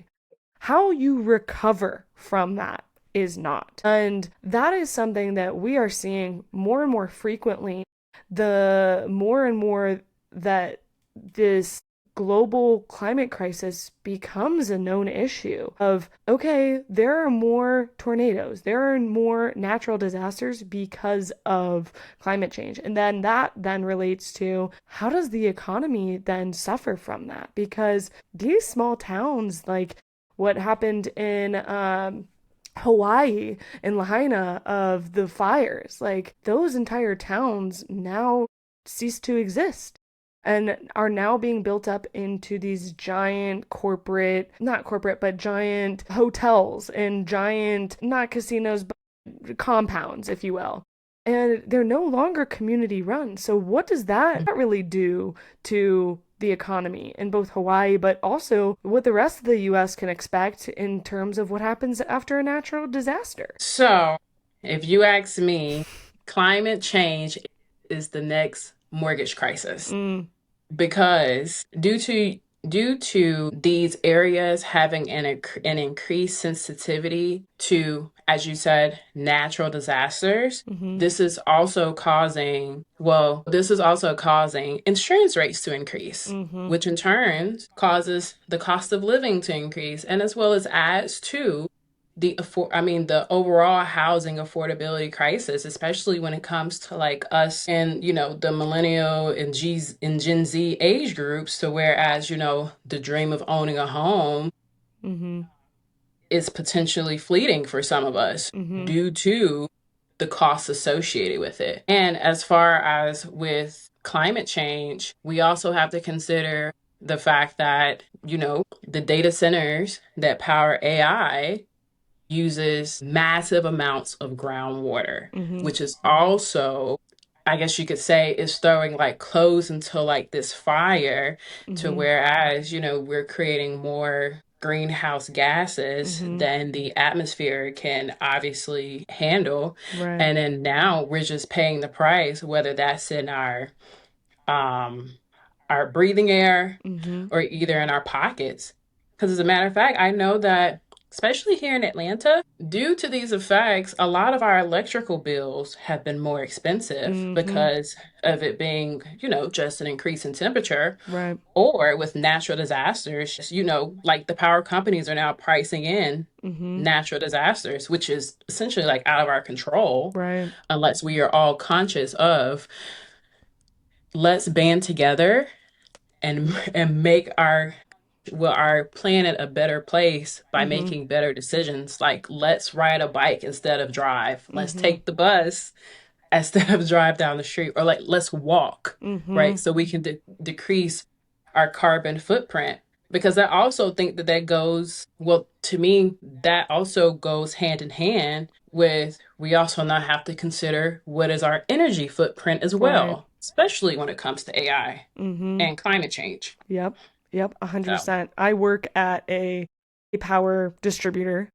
How you recover from that is not. And that is something that we are seeing more and more frequently. The more and more that this global climate crisis becomes a known issue of okay, there are more tornadoes, there are more natural disasters because of climate change, and then that then relates to how does the economy then suffer from that, because these small towns like what happened in Hawaii in Lahaina of the fires, like those entire towns now cease to exist and are now being built up into these giant corporate, not corporate, but giant hotels and giant, not casinos, but compounds, if you will. And they're no longer community run. So, what does that really do to the economy in both Hawaii, but also what the rest of the US can expect in terms of what happens after a natural disaster? so if you ask me, climate change is the next mortgage crisis. Mm, Because due to these areas having an increased sensitivity to, as you said, natural disasters, mm-hmm, this is also causing insurance rates to increase, mm-hmm, which in turn causes the cost of living to increase, and as well as adds to the overall housing affordability crisis, especially when it comes to like us and the millennial and Gen Z age groups, to whereas the dream of owning a home mm-hmm, is potentially fleeting for some of us mm-hmm, due to the costs associated with it. And as far as with climate change, we also have to consider the fact that the data centers that power AI uses massive amounts of groundwater, mm-hmm, which is also, I guess you could say, is throwing like clothes into like this fire, to mm-hmm, whereas, we're creating more greenhouse gases mm-hmm. than the atmosphere can obviously handle. Right. And then now we're just paying the price, whether that's in um our breathing air Mm-hmm. or either in our pockets. Because as a matter of fact, I know that, especially here in Atlanta, due to these effects, a lot of our electrical bills have been more expensive Mm-hmm. because of it being, just an increase in temperature. Right. Or with natural disasters, like the power companies are now pricing in Mm-hmm. natural disasters, which is essentially like out of our control Right. unless we are all conscious of let's band together and make our planet a better place by Mm-hmm. making better decisions. Like, let's ride a bike instead of drive. Let's Mm-hmm. take the bus instead of drive down the street, or like let's walk, Mm-hmm. right? So we can decrease our carbon footprint. because I also think that that goes, well, to me, that also goes hand in hand with we also now have to consider what is our energy footprint as Right. well, especially when it comes to AI Mm-hmm. and climate change. Yep. Yep. So, 100%. I work at a power distributor,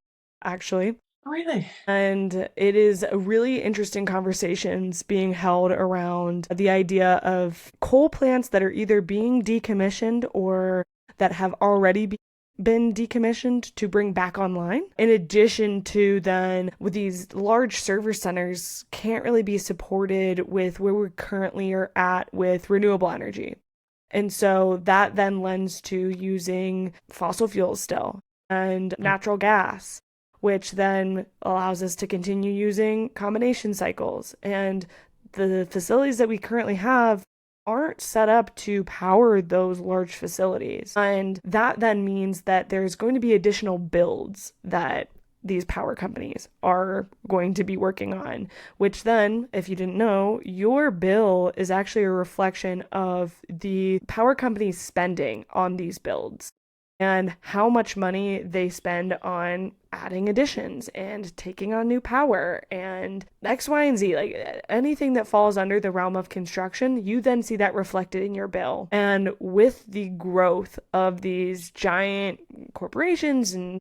actually. really? And it is really interesting conversations being held around the idea of coal plants that are either being decommissioned or that have already been decommissioned to bring back online. In addition to then, with these large server centers, can't really be supported with where we currently are at with renewable energy. And so that then lends to using fossil fuels still and natural gas, which then allows us to continue using combination cycles. And the facilities that we currently have aren't set up to power those large facilities. And that then means that there's going to be additional builds that these power companies are going to be working on, which then, if you didn't know, your bill is actually a reflection of the power companies spending on these builds and how much money they spend on adding additions and taking on new power and X, Y, and Z. Like anything that falls under the realm of construction, you then see that reflected in your bill. And with the growth of these giant corporations and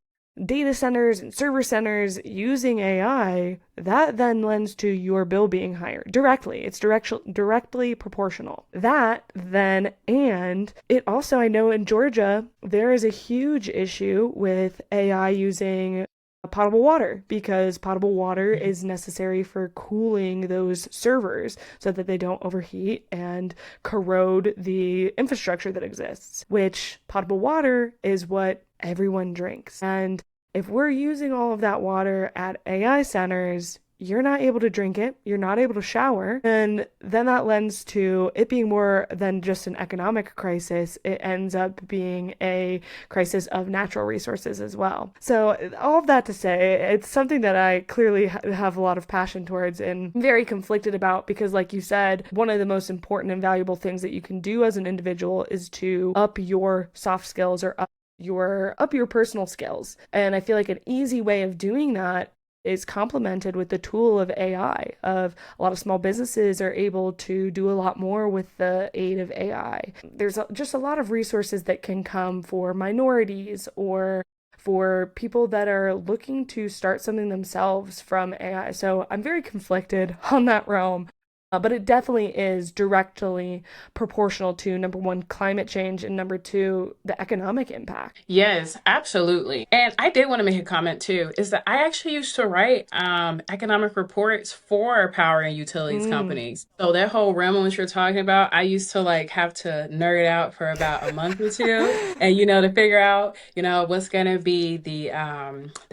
data centers and server centers using AI, that then lends to your bill being higher directly. It's directly proportional. That then, and it also, I know in Georgia, there is a huge issue with AI using potable water because potable water is necessary for cooling those servers so that they don't overheat and corrode the infrastructure that exists, which potable water is what everyone drinks. And if we're using all of that water at AI centers, you're not able to drink it, you're not able to shower, and then that lends to it being more than just an economic crisis. It ends up being a crisis of natural resources as well. So all of that to say, it's something that I clearly have a lot of passion towards and very conflicted about because, like you said, one of the most important and valuable things that you can do as an individual is to up your soft skills or up your personal skills. And I feel like an easy way of doing that is complemented with the tool of AI. Of a lot of small businesses are able to do a lot more with the aid of AI. There's just a lot of resources that can come for minorities or for people that are looking to start something themselves from AI. So I'm very conflicted on that realm. But it definitely is directly proportional to number one, climate change, and number two, the economic impact. Yes, absolutely. And I did want to make a comment too, is that I actually used to write economic reports for power and utilities Mm. companies. So that whole realm which you're talking about, I used to like have to nerd out for about a month or two and to figure out, what's gonna be the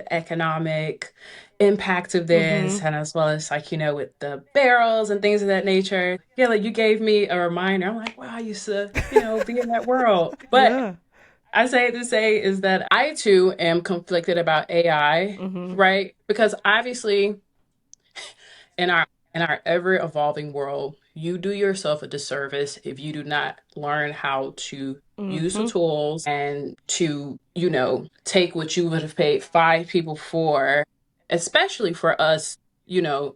economic impact of this Mm-hmm. and as well as like with the barrels and things of that nature. Yeah, like you gave me a reminder. I'm like, wow, I used to be in that world. But Yeah. I say to say is that I too am conflicted about AI, Mm-hmm. right? Because obviously in our ever evolving world, you do yourself a disservice if you do not learn how to use the Mm-hmm. tools and to, take what you would have paid five people for, especially for us,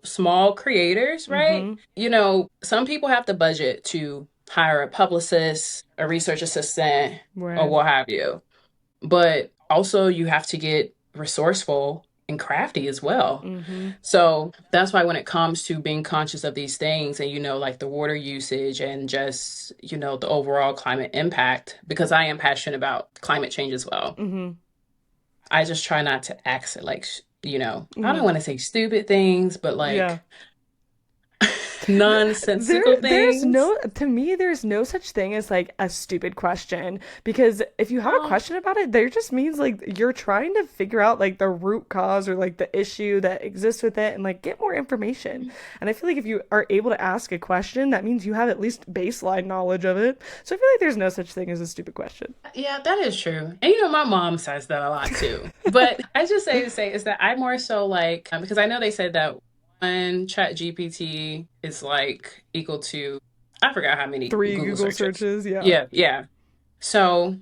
small creators, right? Mm-hmm. Some people have the budget to hire a publicist, a research assistant, or Right. what have you. But also you have to get resourceful and crafty as well. Mm-hmm. So that's why when it comes to being conscious of these things and, like the water usage and just, the overall climate impact, because I am passionate about climate change as well. Mm-hmm. I just try not to act like, I don't Mm-hmm. want to say stupid things, but Yeah. like There nonsensical there's things. no to me there's no such thing as like a stupid question because if you have a Oh, question about it there just means like you're trying to figure out like the root cause or like the issue that exists with it and like get more information. And I feel like if you are able to ask a question that means you have at least baseline knowledge of it. So I feel like there's no such thing as a stupid question. yeah, that is true. And my mom says that a lot too. But I just say to say is that I more so like because I know they said that one chat GPT is like equal to I forgot how many Three Google Google searches. searches, yeah. Yeah, yeah. So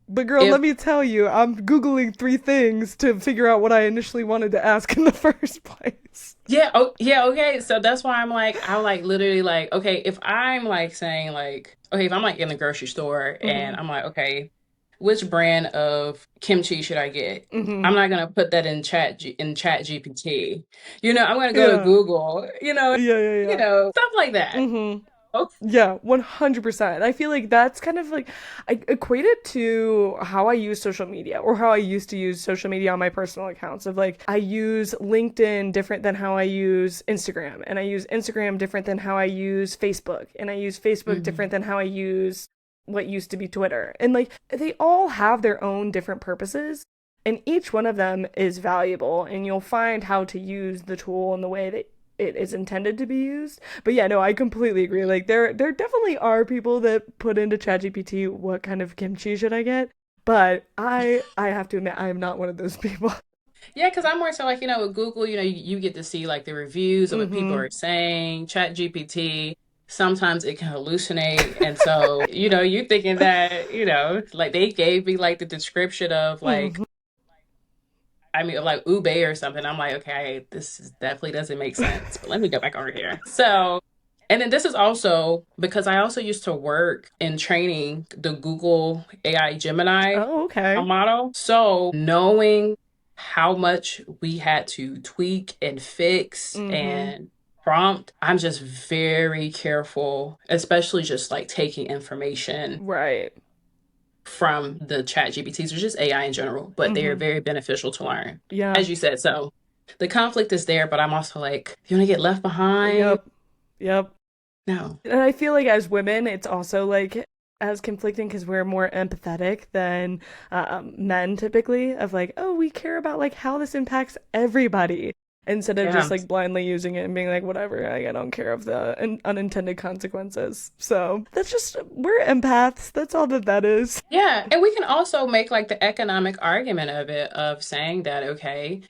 But girl, let If me tell you, I'm Googling 3 things to figure out what I initially wanted to ask in the first place. Yeah, oh yeah, okay. So that's why I'm like literally like, okay, if I'm like saying like, okay, if I'm like in the grocery store and Mm-hmm. I'm like, okay, which brand of kimchi should I get? Mm-hmm. I'm not gonna put that in Chat GPT. I'm gonna go to Yeah. Google, Yeah, yeah, yeah. stuff like that. Mm-hmm. Okay. Yeah, 100%. I feel like that's kind of like, I equate it to how I use social media, or how I used to use social media on my personal accounts. Of like, I use LinkedIn different than how I use Instagram, and I use Instagram different than how I use Facebook, and I use Facebook different Mhm. than how I use what used to be Twitter. And like, they all have their own different purposes. And each one of them is valuable, and you'll find how to use the tool in the way that it is intended to be used. But yeah, no, I completely agree. Like, there definitely are people that put into ChatGPT, what kind of kimchi should I get? But I have to admit, I am not one of those people. Yeah, because I'm more so like, with Google, you get to see like the reviews of what people Mm-hmm. are saying. Chat GPT, sometimes it can hallucinate. And so, you thinking that, like they gave me like the description of like, Mm-hmm. I mean, of like ube or something. I'm like, okay, definitely doesn't make sense. But let me go back over here. So, and then this is also because I also used to work in training the Google AI Gemini Oh, okay. model. So knowing how much we had to tweak and fix Mm-hmm. and prompt, I'm just very careful, especially just like taking information Right. from the chat GPTs or just AI in general, but they are Mm-hmm. very beneficial to learn. Yeah. As you said, so the conflict is there, but I'm also like, you want to get left behind? Yep. Yep. No. And I feel like as women, it's also like as conflicting because we're more empathetic than men typically. Of like, oh, we care about like how this impacts everybody, instead of just Yeah. like blindly using it and being like, whatever, I don't care of the unintended consequences. So that's just, we're empaths. That's all that is. Yeah, and we can also make like the economic argument of it, of saying that, okay,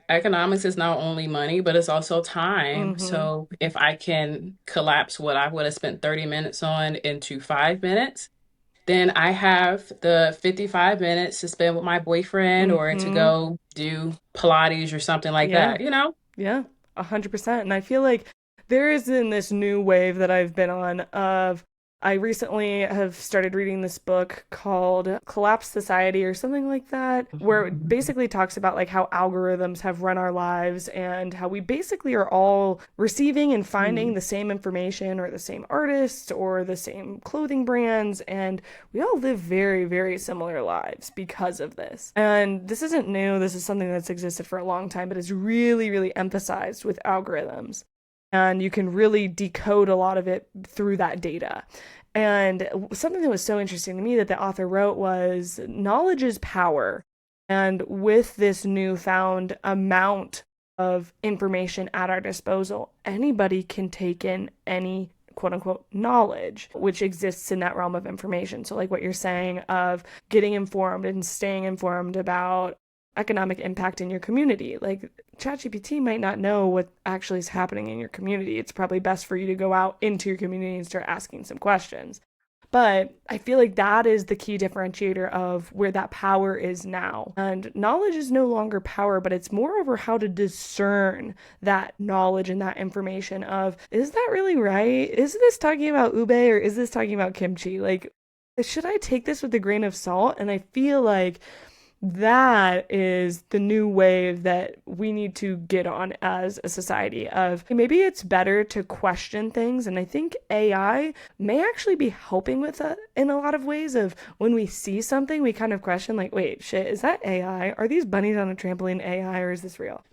economics is not only money, but it's also time. Mm-hmm. So if I can collapse what I would have spent 30 minutes on into 5 minutes, then I have the 55 minutes to spend with my boyfriend or to Mm-hmm. go do Pilates or something like Yeah. that. Yeah. 100%. And I feel like there is in this new wave that I've been on of, I recently have started reading this book called Collapsed Society or something like that, where it basically talks about like how algorithms have run our lives and how we basically are all receiving and finding Hmm. the same information or the same artists or the same clothing brands, and we all live very, very similar lives because of this. And this isn't new, this is something that's existed for a long time, but it's really, really emphasized with algorithms. And you can really decode a lot of it through that data. And something that was so interesting to me that the author wrote was knowledge is power. And with this newfound amount of information at our disposal, anybody can take in any quote unquote knowledge which exists in that realm of information. So, like what you're saying of getting informed and staying informed about economic impact in your community. Like, ChatGPT might not know what actually is happening in your community. It's probably best for you to go out into your community and start asking some questions. But I feel like that is the key differentiator of where that power is now. And knowledge is no longer power, but it's more over how to discern that knowledge and that information of, is that really right? Is this talking about ube or is this talking about kimchi? Like, should I take this with a grain of salt? And I feel like that is the new wave that we need to get on as a society of, maybe it's better to question things. And I think AI may actually be helping with that in a lot of ways of, when we see something we kind of question like, wait, shit, is that AI? Are these bunnies on a trampoline AI, or is this real?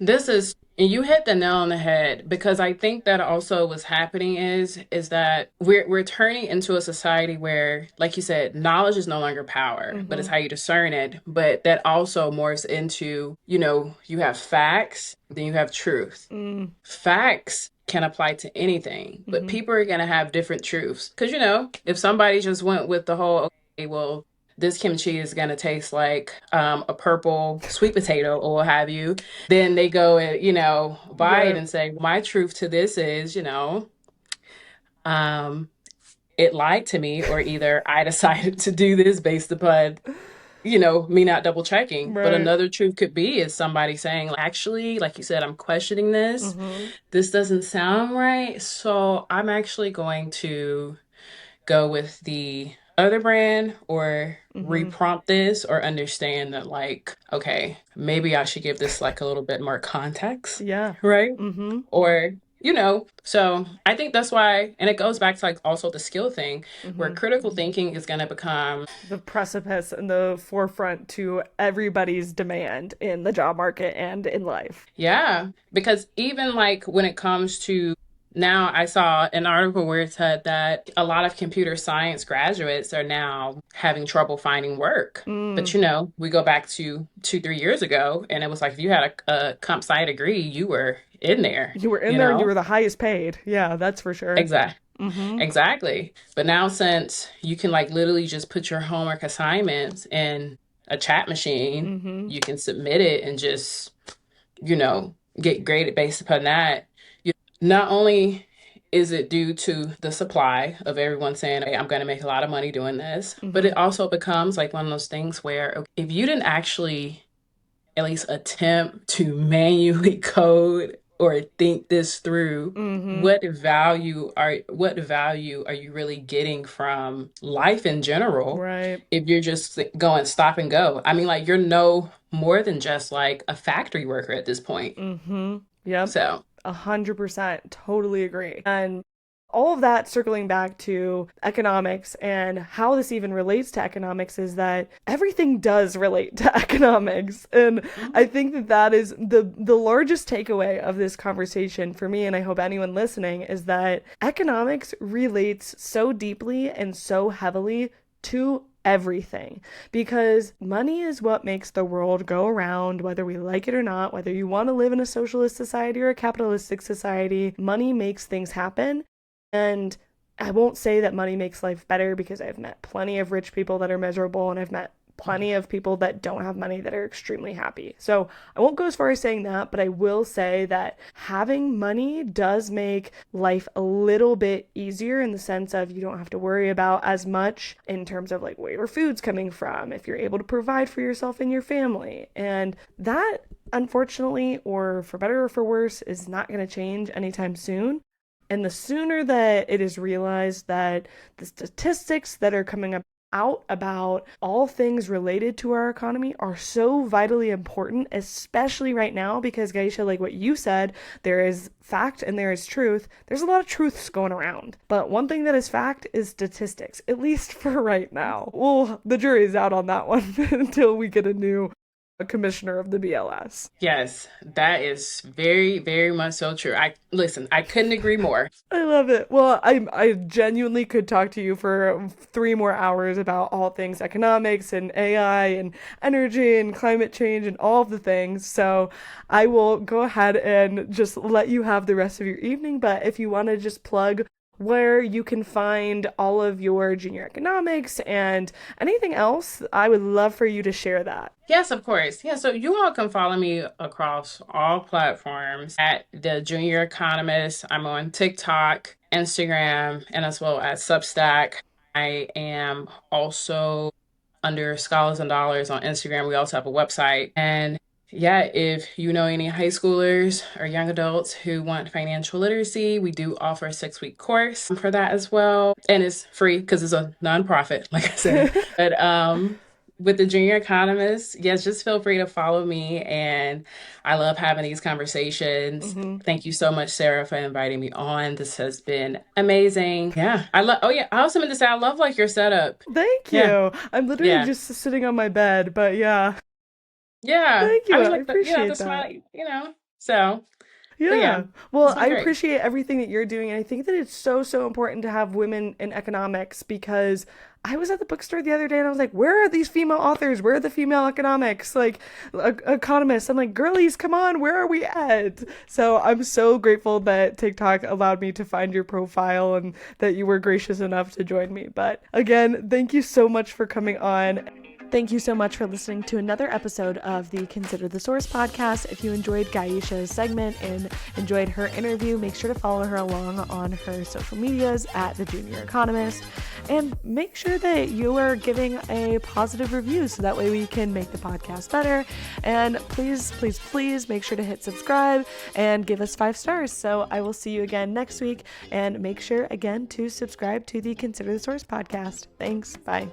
And you hit the nail on the head, because I think that also what's happening is that we're turning into a society where, like you said, knowledge is no longer power, but it's Mm-hmm. how you discern it. But that also morphs into, you have facts, then you have truth. Mm. Facts can apply to anything, but Mm-hmm. people are going to have different truths. Because, if somebody just went with the whole, okay, well, this kimchi is going to taste like a purple sweet potato or what have you, then they go and, buy it Right. and say, my truth to this is, um, it lied to me, or either I decided to do this based upon me not double checking. But Right. another truth could be is somebody saying, actually, like you said, I'm questioning this. Mm-hmm. This doesn't sound right. So I'm actually going to go with the other brand or Mm-hmm. reprompt this or understand that, like, okay, maybe I should give this like a little bit more context, Yeah. right? Mm-hmm. Or, so I think that's why, and it goes back to like also the skill thing where Mm-hmm. critical thinking is going to become, The precipice and the forefront to everybody's demand in the job market and in life. yeah, because even like when it comes to now, I saw an article where it said that a lot of computer science graduates are now having trouble finding work. But Mm. we go back to 2, 3 years ago, and it was like if you had a comp sci degree, you were in there, You were in you there and you know? were the highest paid. Yeah, that's for sure. Exactly. Mm-hmm. Exactly. But now since you can like literally just put your homework assignments in a chat machine, Mm-hmm. you can submit it and just, get graded based upon that. Not only is it due to the supply of everyone saying, hey, I'm going to make a lot of money doing this, but Mm-hmm. it also becomes like one of those things where okay, if you didn't actually at least attempt to manually code or think this through, Mm-hmm. what value are you really getting from life in general Right. if you're just going stop and go? I mean, like you're no more than just like a factory worker at this point. Mm-hmm. Yep. So 100%. Totally agree. And all of that circling back to economics and how this even relates to economics is that everything does relate to economics. And I mhm. think that that is the largest takeaway of this conversation for me, and I hope anyone listening, is that economics relates so deeply and so heavily to everything, because money is what makes the world go around, whether we like it or not, whether you want to live in a socialist society or a capitalistic society. Money makes things happen. And I won't say that money makes life better, because I've met plenty of rich people that are miserable, and I've met plenty of people that don't have money that are extremely happy. So I won't go as far as saying that, but I will say that having money does make life a little bit easier, in the sense of you don't have to worry about as much in terms of like where your food's coming from, if you're able to provide for yourself and your family. And that, unfortunately, or for better or for worse, is not going to change anytime soon. And the sooner that it is realized that the statistics that are coming up out about all things related to our economy are so vitally important, especially right now, because Guyesha, like what you said, there is fact and there is truth. There's a lot of truths going around. But one thing that is fact is statistics, at least for right now. Well, the jury's out on that one until we get a new commissioner of the BLS. Yes, that is very, very much so true. I couldn't agree more. I love it. Well, I genuinely could talk to you for 3 more hours about all things economics and AI and energy and climate change and all of the things. So I will go ahead and just let you have the rest of your evening. But if you want to just plug where you can find all of your junior economics and anything else, I would love for you to share that. Yes, of course. Yeah, so you all can follow me across all platforms at the Junior Economist. I'm on TikTok, Instagram, and as well as Substack. I am also under Scholars and Dollars on Instagram. We also have a website. And yeah, if you know any high schoolers or young adults who want financial literacy, we do offer a 6-week course for that as well. And it's free because it's a nonprofit, like I said. But with the Junior Economist, yes, just feel free to follow me. And I love having these conversations. Hmm. Thank you so much, Sarah, for inviting me on. This has been amazing. Yeah. Oh yeah, I also meant to say I love like your setup. Thank Yeah. you. I'm literally Yeah. just sitting on my bed, but yeah. Yeah. Thank I you. mean, I like the appreciate that. smiley, So, but yeah, Yeah. Well, it's I been great. appreciate everything that you're doing. And I think that it's so, so important to have women in economics, because I was at the bookstore the other day and I was like, where are these female authors? Where are the female economics, like economists? I'm like, girlies, come on, where are we at? So I'm so grateful that TikTok allowed me to find your profile and that you were gracious enough to join me. But again, thank you so much for coming on. Thank you so much for listening to another episode of the Consider the Source podcast. If you enjoyed Guyesha's segment and enjoyed her interview, make sure to follow her along on her social medias at The Junior Economist. And make sure that you are giving a positive review so that way we can make the podcast better. And please, please, please make sure to hit subscribe and give us 5 stars. So I will see you again next week. And make sure again to subscribe to the Consider the Source podcast. Thanks. Bye.